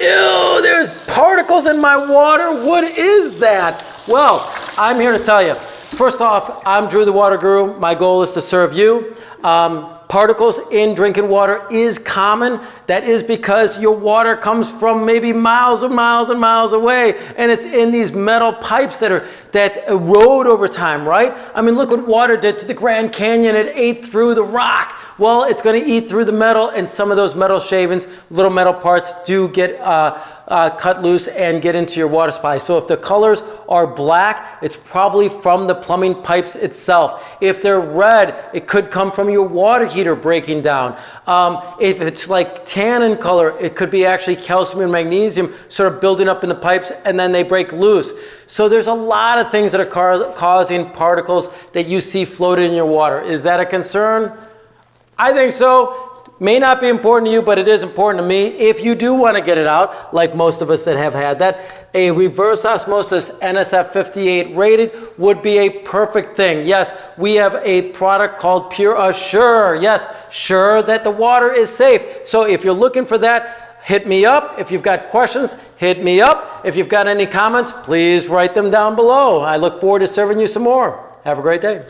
Ew, there's particles in my water. What is that? Well, I'm here to tell you. First off, I'm Drew the Water Guru. My goal is to serve you. Particles in drinking water is common. That is because your water comes from maybe miles and miles and miles away, and it's in these metal pipes that erode over time, right? I mean, look what water did to the Grand Canyon. It ate through the rock. Well, it's going to eat through the metal, and some of those metal shavings, little metal parts, do get cut loose and get into your water supply. So if the colors are black, it's probably from the plumbing pipes itself. If they're red, it could come from your water heater breaking down. If it's like tan in color, it could be actually calcium and magnesium sort of building up in the pipes, and then they break loose. So there's a lot of things that are causing particles that you see floating in your water. Is that a concern? I think so. May not be important to you, but it is important to me. If you do want to get it out, like most of us that have had that, a reverse osmosis NSF 58 rated would be a perfect thing. Yes, we have a product called Pure Assure. Yes, sure that the water is safe. So if you're looking for that, hit me up. If you've got questions, hit me up. If you've got any comments, please write them down below. I look forward to serving you some more. Have a great day.